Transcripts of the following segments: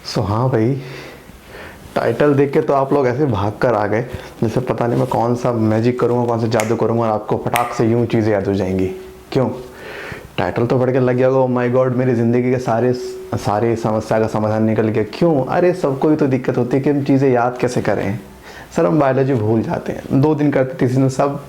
हाँ भाई, टाइटल देख के तो आप लोग ऐसे भाग कर आ गए जैसे पता नहीं मैं कौन सा मैजिक करूँगा, कौन सा जादू करूँगा और आपको फटाक से यूं चीज़ें याद हो जाएंगी। क्यों? टाइटल तो पढ़ के लग गया होगा ओ माय गॉड मेरी ज़िंदगी के सारे समस्या का समाधान निकल गया। क्यों? अरे सबको ही तो दिक्कत होती है कि हम चीज़ें याद कैसे करें। सर हम बायोलॉजी भूल जाते हैं, 2 दिन करते तीसरे दिन सब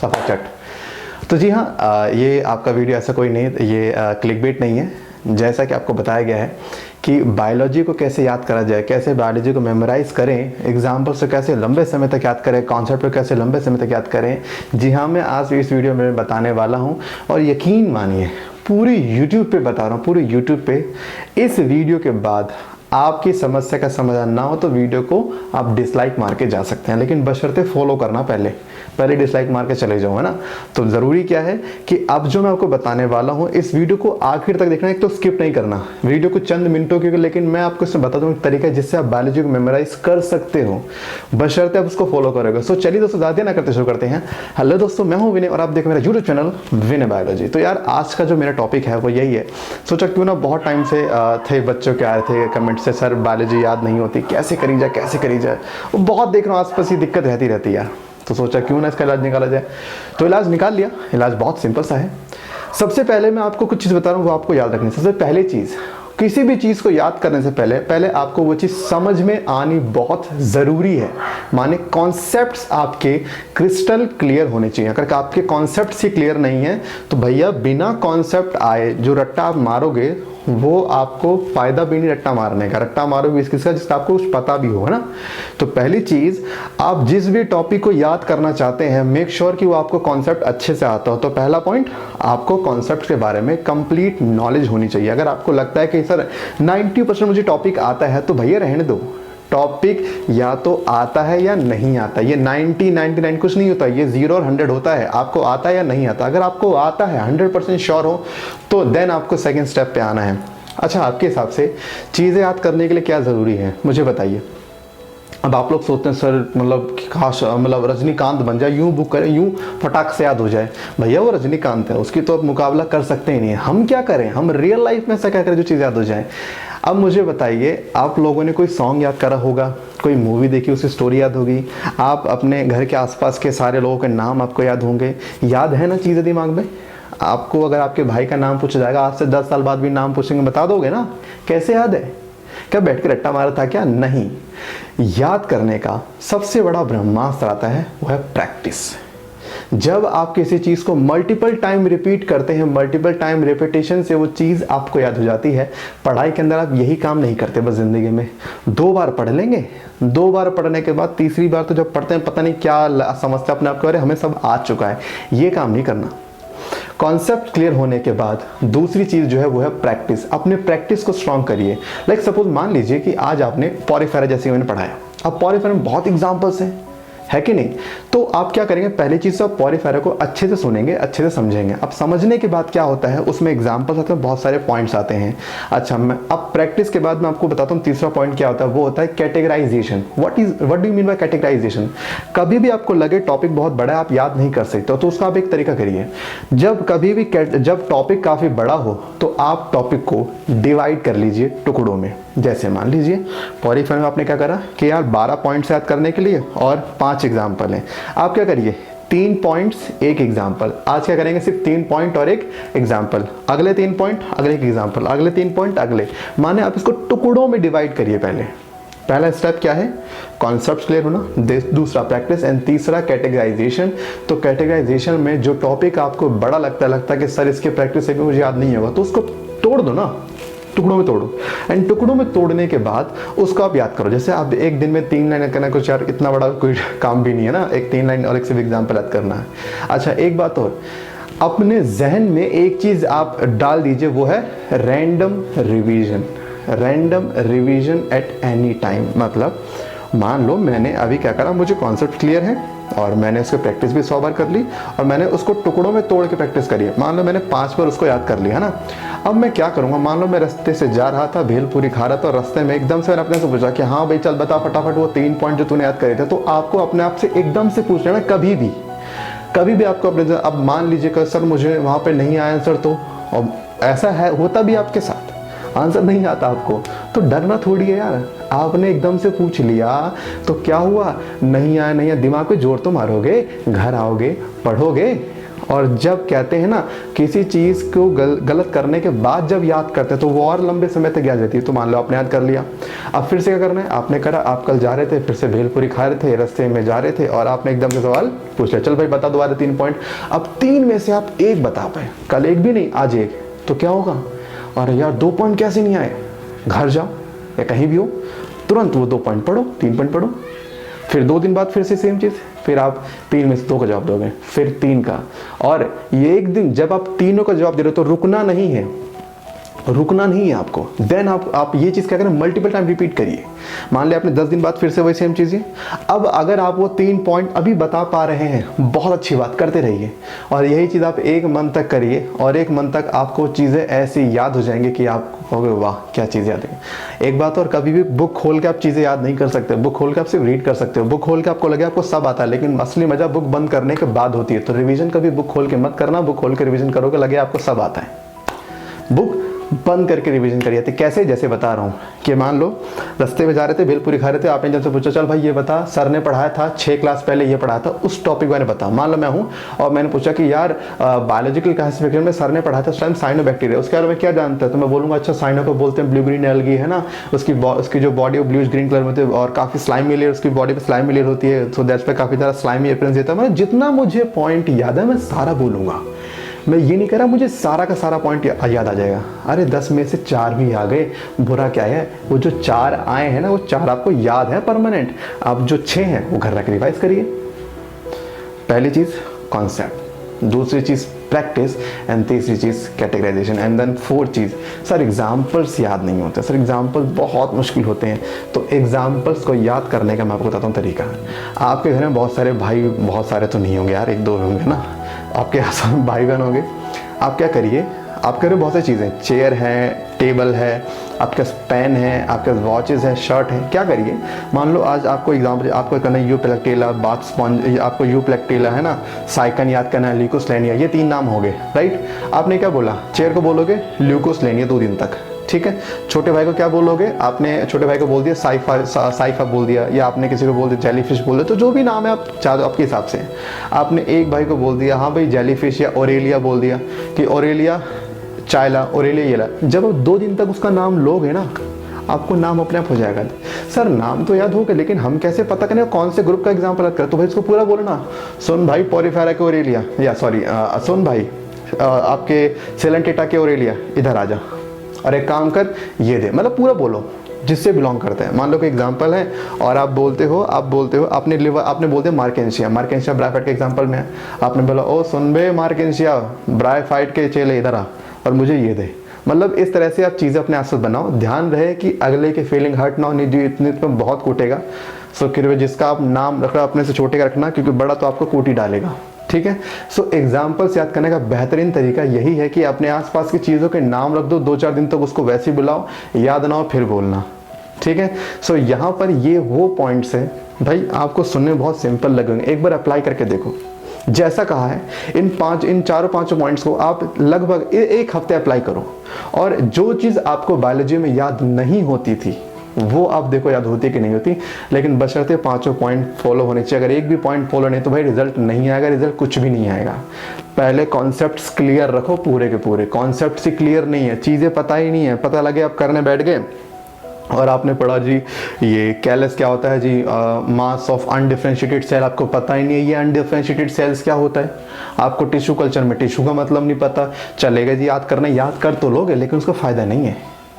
सफा चट। तो जी हाँ, ये आपका वीडियो ऐसा कोई नहीं, ये क्लिकबेट नहीं है। जैसा कि आपको बताया गया है कि बायोलॉजी को कैसे याद करा जाए, कैसे बायोलॉजी को मेमोराइज करें, एग्जाम्पल से कैसे लंबे समय तक याद करें, कॉन्सेप्ट को कैसे लंबे समय तक याद करें। जी हाँ, मैं आज इस वीडियो में बताने वाला हूँ और यकीन मानिए पूरी यूट्यूब पे बता रहा हूँ, पूरी यूट्यूब पे इस वीडियो के बाद आपकी समस्या का समाधान ना हो तो वीडियो को आप डिसलाइक मार के जा सकते हैं, लेकिन बशर्ते फॉलो करना। पहले डिसलाइक मार के चले जाओ, है ना। तो ज़रूरी क्या है कि अब जो मैं आपको बताने वाला हूँ इस वीडियो को आखिर तक देखना है, एक तो स्किप नहीं करना वीडियो को चंद मिनटों के, लेकिन मैं आपको इसमें बता दूँ एक तरीका जिससे आप बायोलॉजी को मेमोराइज कर सकते हो, बशर्ते आप उसको फॉलो करोगे। सो चलिए दोस्तों, ज़्यादा ना करते शुरू करते हैं। हेलो दोस्तों, मैं हूँ विनय और आप देख मेरा यूट्यूब चैनल विनय बायोलॉजी। तो यार आज का जो मेरा टॉपिक है वो यही है। सोचा क्यों ना, बहुत टाइम से थे बच्चों के आ रहे थे कमेंट से, सर बायोलॉजी याद नहीं होती, कैसे करी जाए कैसे करी जाए। वो बहुत देख रहा हूँ आसपास ये दिक्कत रहती है यार। तो सोचा क्यों ना इसका इलाज निकाला जाए। तो इलाज निकाल लिया। इलाज बहुत सिंपल सा है। सबसे पहले मैं आपको कुछ चीज़ बता रहा हूँ वो आपको याद रखनी है। सबसे पहले चीज़, किसी भी चीज़ को याद करने से पहले आपको वो चीज़ समझ में आनी बहुत ज़रूरी है। माने कॉन्सेप्ट्स आपके क्रिस्टल क्लियर होने चाहिए। अगर आपके कॉन्सेप्ट्स ही क्लियर नहीं है तो भैया बिना कॉन्सेप्ट आए जो रट्टा आप मारोगे वो आपको फायदा भी नहीं रट्टा मारने का। रट्टा मारोगे इसका जिसका आपको कुछ पता भी हो, है ना। तो पहली चीज, आप जिस भी टॉपिक को याद करना चाहते हैं मेक श्योर कि वो आपको कॉन्सेप्ट अच्छे से आता हो। तो पहला पॉइंट, आपको कॉन्सेप्ट के बारे में कंप्लीट नॉलेज होनी चाहिए। अगर आपको लगता है कि सर 90% मुझे टॉपिक आता है तो भैया रहने दो। टॉपिक या तो आता है या नहीं आता, ये 90 99 कुछ नहीं होता, ये 0 और 100 होता है। आपको आता है या नहीं आता। अगर आपको आता है 100% श्योर हो तो देन आपको सेकंड स्टेप पे आना है। अच्छा, आपके हिसाब से चीज़ें याद करने के लिए क्या ज़रूरी है मुझे बताइए। अब आप लोग सोचते हैं सर मतलब खास मतलब रजनीकांत बन जाए, यूं बुक करें यूं फटाक से याद हो जाए। भैया वो रजनीकांत है, उसकी तो अब मुकाबला कर सकते ही नहीं है। हम क्या करें, हम रियल लाइफ में ऐसा क्या करें जो चीज़ याद हो जाए। अब मुझे बताइए, आप लोगों ने कोई सॉन्ग याद करा होगा, कोई मूवी देखी उसकी स्टोरी याद होगी, आप अपने घर के आसपास के सारे लोगों के नाम आपको याद होंगे। याद है ना चीज़ें दिमाग में। आपको अगर आपके भाई का नाम पूछा जाएगा आज से 10 साल बाद भी नाम पूछेंगे, बता दोगे ना। कैसे याद है? क्या बैठ के रट्टा मारा था क्या? नहीं। याद करने का सबसे बड़ा ब्रह्मास्त्र आता है, वो है प्रैक्टिस। जब आप किसी चीज़ को मल्टीपल टाइम रिपीट करते हैं, मल्टीपल टाइम रिपीटेशन से वो चीज़ आपको याद हो जाती है। पढ़ाई के अंदर आप यही काम नहीं करते बस ज़िंदगी में। 2 बार पढ़ लेंगे, 2 बार पढ़ने के बाद तीसरी बार तो जब पढ़ते हैं पता नहीं क्या समझते अपने आप को, अरे हमें सब आ चुका है। ये काम नहीं करना। कॉन्सेप्ट क्लियर होने के बाद दूसरी चीज़ जो है वो है प्रैक्टिस। अपने प्रैक्टिस को स्ट्रॉन्ग करिए। लाइक सपोज मान लीजिए कि आज आपने पॉरीफेरा जैसे मैंने पढ़ाया। अब पॉरीफेरा में बहुत एग्जाम्पल्स हैं, है कि नहीं। तो आप क्या करेंगे, पहली चीज़ तो आप पॉरीफेरा को अच्छे से सुनेंगे, अच्छे से समझेंगे। अब समझने के बाद क्या होता है, उसमें एग्जाम्पल्स आते हैं, बहुत सारे पॉइंट्स आते हैं। अच्छा, मैं अब प्रैक्टिस के बाद मैं आपको बताता हूँ तीसरा पॉइंट क्या होता है। वो होता है categorisation. What do you mean by categorisation. कभी भी आपको लगे टॉपिक बहुत बड़ा है, आप याद नहीं कर सकते तो उसका आप एक तरीका करिए। जब टॉपिक काफ़ी बड़ा हो तो आप टॉपिक को डिवाइड कर लीजिए टुकड़ों में। जैसे मान लीजिए पॉरीफेरा में आपने क्या करा कि यार 12 पॉइंट्स याद करने के लिए और 5 एग्जाम्पल हैं। आप क्या करिए, 3 पॉइंट्स 1 एग्जाम्पल। आज क्या करेंगे, सिर्फ 3 पॉइंट और 1 एग्जाम्पल। अगले 3 पॉइंट, अगले 1 एग्जाम्पल, अगले 3 पॉइंट, अगले। माने आप इसको टुकड़ों में डिवाइड करिए। पहला स्टेप क्या है, कॉन्सेप्ट क्लियर होना, दूसरा प्रैक्टिस एंड तीसरा कैटेगराइजेशन। तो कैटेगराइजेशन में जो टॉपिक आपको बड़ा लगता है कि सर इसके प्रैक्टिस से भी मुझे याद नहीं होगा, तो उसको तोड़ दो ना, टुकड़ों में तोड़ो। एंड टुकड़ों में तोड़ने के बाद उसको आप याद करो। जैसे आप एक दिन में 3 लाइन करना, कुछ यार इतना बड़ा कोई काम भी नहीं है ना, एक 3 लाइन और एक सिर्फ एग्जाम्पल याद करना है। अच्छा, एक बात और, अपने जहन में एक चीज आप डाल दीजिए, वो है random revision. Random revision at any time. मतलब मान लो मैंने अभी क्या करा, मुझे कॉन्सेप्ट क्लियर है और मैंने उसकी प्रैक्टिस भी 100 बार कर ली और मैंने उसको टुकड़ों में तोड़ के प्रैक्टिस करी है। मान लो मैंने 5 बार उसको याद कर लिया, है ना। अब मैं क्या करूँगा, मान लो मैं रास्ते से जा रहा था, भेलपूरी खा रहा था और रास्ते में एकदम से मैंने अपने से पूछा कि हाँ भाई चल बता फटाफट वो 3 पॉइंट जो तूने याद करे थे। तो आपको अपने आप से एकदम से पूछ लेना, कभी भी आपको अपने, अब मान लीजिए कि सर मुझे वहाँ पर नहीं आया आंसर, तो ऐसा है होता भी आपके साथ। आंसर नहीं आता आपको, तो डरना थोड़ी है यार। आपने एकदम से पूछ लिया तो क्या हुआ, नहीं आया नहीं आया, दिमाग पे जोर तो मारोगे, घर आओगे, पढ़ोगे। और जब कहते हैं ना किसी चीज़ को गलत करने के बाद जब याद करते हैं तो वो और लंबे समय तक याद रहती है। तो मान लो आपने याद कर लिया, अब फिर से क्या करना है, आपने करा, आप कल जा रहे थे, फिर से भेलपुरी खा रहे थे, रास्ते में जा रहे थे और आपने एकदम से सवाल पूछ लिया, चल भाई बता दोबारा 3 पॉइंट। अब 3 में से आप 1 बता पाए, कल 1 भी नहीं आज 1, तो क्या होगा, अरे यार 2 पॉइंट कैसे नहीं आए। घर जाओ या कहीं भी हो, तुरंत वो 2 पॉइंट पढ़ो, 3 पॉइंट पढ़ो। फिर 2 दिन बाद फिर से सेम चीज़, फिर आप 3 में से 2 का जवाब दोगे, फिर 3 का। और ये एक दिन जब आप तीनों का जवाब दे रहे हो तो रुकना नहीं है, रुकना नहीं है आपको। देन आप ये चीज़ क्या करें, मल्टीपल टाइम रिपीट करिए। मान लिया आपने 10 दिन बाद फिर से वही सेम चीज़ें। अब अगर आप वो 3 पॉइंट अभी बता पा रहे हैं, बहुत अच्छी बात, करते रहिए। और यही चीज़ आप 1 मंथ तक करिए और 1 मंथ तक आपको चीज़ें ऐसी याद हो जाएंगी कि आप कहोगे वाह क्या चीज़ याद है। एक बात और, कभी भी बुक खोल के आप चीज़ें याद नहीं कर सकते। बुक खोल के आप सिर्फ रीड कर सकते हो। बुक खोल के आपको लगे आपको सब आता है, लेकिन असली मजा बुक बंद करने के बाद होती है। तो रिवीजन कभी बुक खोल के मत करना, बुक खोल के रिवीजन करोगे लगे आपको सब आता है। बुक बंद करके रिवीजन करिए। तो कैसे, जैसे बता रहा हूँ कि मान लो रास्ते में जा रहे थे, भेलपुरी खा रहे थे, आपने जब से पूछा चल भाई ये बता, सर ने पढ़ाया था 6 क्लास पहले ये पढ़ाया था, उस टॉपिक मैंने बता। मान लो मैं हूँ और मैंने पूछा कि यार बायोलॉजिकल क्लासिफिकेशन में सर ने पढ़ाया था टाइम साइनोबैक्टीरिया, उसके बारे में क्या जानता है, तो मैं बोलूँगा अच्छा साइनो को बोलते हैं ब्लू ग्रीन एल्गी है ना, उसकी जो बॉडी ब्लूइश ग्रीन कलर में होती है और काफ़ी स्लाइमी लेयर, उसकी बॉडी पर स्लाइमी लेयर होती है, सो दैट्स पे काफ़ी ज़्यादा स्लाइमी अपीयरेंस देता है। मैं जितना मुझे पॉइंट याद है मैं सारा बोलूँगा। मैं ये नहीं कह रहा मुझे सारा का सारा पॉइंट याद आ जाएगा। अरे 10 में से 4 भी आ गए, बुरा क्या है। वो जो 4 आए हैं ना, वो 4 आपको याद है परमानेंट। आप जो 6 हैं वो घर रख रिवाइज करिए। पहली चीज़ कॉन्सेप्ट, दूसरी चीज़ प्रैक्टिस, एंड तीसरी चीज़ कैटेगराइजेशन, एंड देन 4th चीज़ सर एग्जाम्पल्स याद नहीं होते। सर एग्जाम्पल्स बहुत मुश्किल होते हैं। तो एग्जाम्पल्स को याद करने का मैं आपको बताता हूँ तरीका। आपके घर में बहुत सारे भाई, बहुत सारे तो नहीं होंगे यार, 1-2 होंगे ना, आपके भाई बहन होंगे। आप क्या करिए, आपके घर में बहुत सारी चीज़ें, चेयर है, टेबल है, आपके पास पेन है, आपके पास वॉचेस है, शर्ट है। क्या करिए, मान लो आज आपको एग्जाम्पल आपको करना है यूप्लेक्टेला, बाथ स्पॉन्ज, आपको यूप्लेक्टेला है ना, साइकन याद करना है, ल्यूकोस्लेनिया, ये 3 नाम हो गए, राइट। आपने क्या बोला, चेयर को बोलोगे ल्यूकोस्लेनिया 2 दिन तक, ठीक है। छोटे भाई को क्या बोलोगे, आपने छोटे भाई को बोल दिया साइफा बोल दिया, या आपने किसी को बोल दिया जेलीफिश बोल दिया, तो जो भी नाम है आप चाहो आपके हिसाब से। आपने एक भाई को बोल दिया हाँ भाई जेलीफिश या ओरेलिया बोल दिया कि ओरेलिया चायला, ओरेलिया येला। जब आप 2 दिन तक उसका नाम लोगे ना, आपको नाम अपने आप हो जाएगा। सर नाम तो याद होगा, लेकिन हम कैसे पता करें कौन से ग्रुप का एग्जाम्पल याद करें। तो भाई इसको पूरा बोलना, सुन भाई पॉलीफेरा के ओरेलिया, या सॉरी सुन भाई आपके सेलेंटेटा के ओरेलिया, इधर आ जा और एक काम कर ये दे, मतलब पूरा बोलो जिससे बिलोंग करते हैं। मान लो कोई एग्जांपल है और आप बोलते हो आपने लिवर, आपने बोलते हैं मार्केंशिया ब्राइफाइट के एग्जांपल में आपने बोला ओ सुन बे मार्केंशिया ब्राइफाइट के चेले इधर आ और मुझे ये दे। मतलब इस तरह से आप चीज़ें अपने आसपास बनाओ। ध्यान रहे कि अगले की फीलिंग हर्ट ना हो, नहीं इतने में बहुत कूटेगा। सो जिसका आप नाम रख रहे हो अपने से छोटे का रखना, क्योंकि बड़ा तो आपको कूट ही डालेगा, ठीक है। सो एग्जाम्पल्स याद करने का बेहतरीन तरीका यही है कि अपने आसपास की चीज़ों के नाम रख दो, 2-4 दिन तक उसको वैसे ही बुलाओ, याद ना हो फिर बोलना, ठीक है। सो यहाँ पर ये वो पॉइंट्स हैं भाई, आपको सुनने में बहुत सिंपल लगेंगे, एक बार अप्लाई करके देखो। जैसा कहा है इन चारों पांचों पॉइंट्स को आप लगभग 1 हफ्ते अप्लाई करो, और जो चीज़ आपको बायोलॉजी में याद नहीं होती थी वो आप देखो याद होती कि नहीं होती, लेकिन बशर्ते 5 पॉइंट फॉलो होने चाहिए। अगर एक भी पॉइंट फॉलो नहीं तो भाई रिजल्ट नहीं आएगा, रिजल्ट कुछ भी नहीं आएगा। पहले कॉन्सेप्ट्स क्लियर रखो, पूरे के पूरे कॉन्सेप्ट ही क्लियर नहीं है, चीज़ें पता ही नहीं है, पता लगे आप करने बैठ गए और आपने पढ़ा जी ये कैलस क्या होता है जी, मास ऑफ अनडिफरेंशिएटेड सेल, आपको पता ही नहीं है ये अनडिफरेंशिएटेड सेल्स क्या होता है। आपको टिश्यू कल्चर में टिश्यू का मतलब नहीं पता, चलेगा जी याद करना, याद कर तो लोगे लेकिन उसका फ़ायदा नहीं है।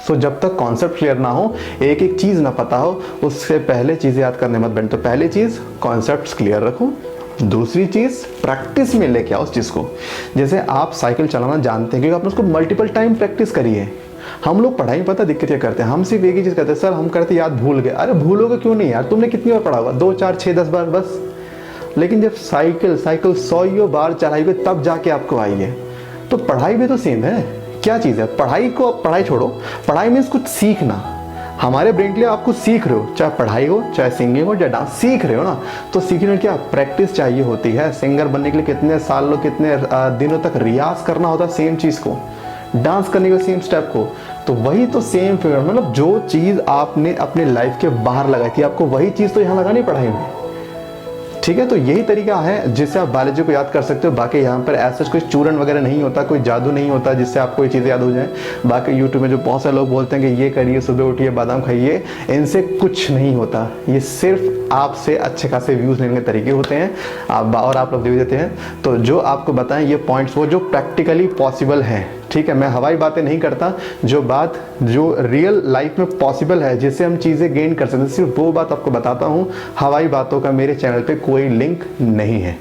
सो जब तक कॉन्सेप्ट क्लियर ना हो, एक एक चीज़ ना पता हो, उससे पहले चीज़ें याद करने मत बैठ। तो पहली चीज़ कॉन्सेप्ट्स क्लियर रखो, दूसरी चीज़ प्रैक्टिस में लेके आओ उस चीज़ को। जैसे आप साइकिल चलाना जानते हैं क्योंकि आपने उसको मल्टीपल टाइम प्रैक्टिस करी है। हम लोग पढ़ाई पता दिक्कत क्या करते हैं, हम सिर्फ एक ही चीज़ करते हैं, सर हम करते याद भूल गए। अरे भूलोगे क्यों नहीं यार, तुमने कितनी बार पढ़ा होगा, 2, 4, 6, 10 बार बस। लेकिन जब साइकिल 100 बार चलाएंगे तब जाके आपको आई है। तो पढ़ाई भी तो सेम है, क्या चीज़ है पढ़ाई छोड़ो, पढ़ाई मीन्स कुछ सीखना। हमारे ब्रेन के लिए आप कुछ सीख रहे हो, चाहे पढ़ाई हो, चाहे सिंगिंग हो, चाहे डांस सीख रहे हो ना, तो सीखने में क्या प्रैक्टिस चाहिए होती है। सिंगर बनने के लिए कितने सालों कितने दिनों तक रियाज करना होता है सेम चीज़ को, डांस करने के सेम स्टेप को, तो वही तो सेम फिगर, मतलब जो चीज़ आपने अपने लाइफ के बाहर लगाई थी आपको वही चीज़ तो यहाँ लगानी पढ़ाई में। ठीक है, तो यही तरीका है जिससे आप बायोलॉजी को याद कर सकते हो। बाकी यहाँ पर ऐसा कोई चूरन वगैरह नहीं होता, कोई जादू नहीं होता जिससे आपको ये चीज़ें याद हो जाए। बाकी यूट्यूब में जो बहुत सारे लोग बोलते हैं कि ये करिए, सुबह उठिए, बादाम खाइए, इनसे कुछ नहीं होता। ये सिर्फ आपसे अच्छे खासे व्यूज़ लेने के तरीके होते हैं और आप लोग दे देते हैं। तो जो आपको बताएं ये पॉइंट्स वो जो प्रैक्टिकली पॉसिबल हैं। ठीक है, मैं हवाई बातें नहीं करता, जो बात जो रियल लाइफ में पॉसिबल है जिससे हम चीज़ें गेन कर सकते हैं, सिर्फ वो बात आपको बताता हूँ। हवाई बातों का मेरे चैनल पे कोई लिंक नहीं है।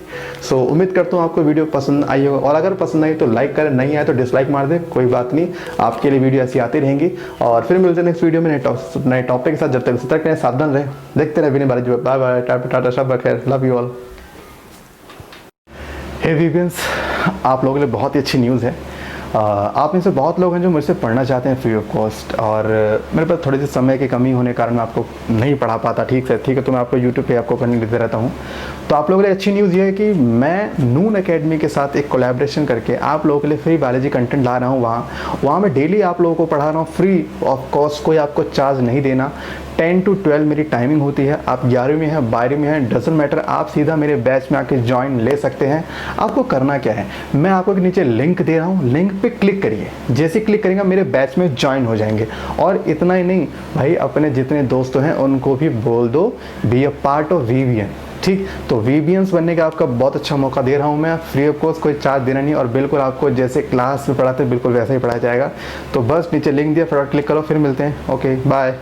सो उम्मीद करता हूँ आपको वीडियो पसंद आई होगा, और अगर पसंद आई तो लाइक करें, नहीं आए तो डिसलाइक मार दें, कोई बात नहीं, आपके लिए वीडियो ऐसी आती रहेंगी। और फिर मिलते हैं नेक्स्ट वीडियो में नए टॉपिक के साथ। जब तक सतर्क रहें, सावधान रहें, देखते रहे विनय बालाजी। बाय बाय, टाटा, शब खैर, लव यू ऑल। हे वीवियंस, आप लोगों के लिए बहुत ही अच्छी न्यूज़ है। आप में से बहुत लोग हैं जो मुझसे पढ़ना चाहते हैं फ्री ऑफ कॉस्ट, और मेरे पास थोड़ी सी समय की कमी होने के कारण मैं आपको नहीं पढ़ा पाता ठीक है, तो मैं आपको यूट्यूब पे आपको करने देता रहता हूँ। तो आप लोगों के लिए अच्छी न्यूज़ ये है कि मैं नून अकेडमी के साथ एक कोलैबोरेशन करके आप लोगों के लिए फ्री बायोलॉजी कंटेंट ला रहा हूँ। वहाँ मैं डेली आप लोगों को पढ़ा रहा हूँ फ्री ऑफ कॉस्ट, कोई आपको चार्ज नहीं देना। 10 to 12 मेरी टाइमिंग होती है। आप 11वीं में हैं, 12वीं में हैं, डजंट मैटर, आप सीधा मेरे बैच में आके ज्वाइन ले सकते हैं। आपको करना क्या है, मैं आपको नीचे लिंक दे रहा हूँ, लिंक पे क्लिक करिए। जैसे क्लिक करेंगे मेरे बैच में ज्वाइन हो जाएंगे। और इतना ही नहीं भाई, अपने जितने दोस्त हैं उनको भी बोल दो be a part of VVN. ठीक, तो वीबीएंस बनने का आपका बहुत अच्छा मौका दे रहा हूँ मैं, फ्री ऑफ कॉस्ट, कोई चार्ज देना नहीं, और बिल्कुल आपको जैसे क्लास में पढ़ाते बिल्कुल वैसा ही पढ़ाया जाएगा। तो बस नीचे लिंक दिया, फटाफट क्लिक करो, फिर मिलते हैं। Okay bye.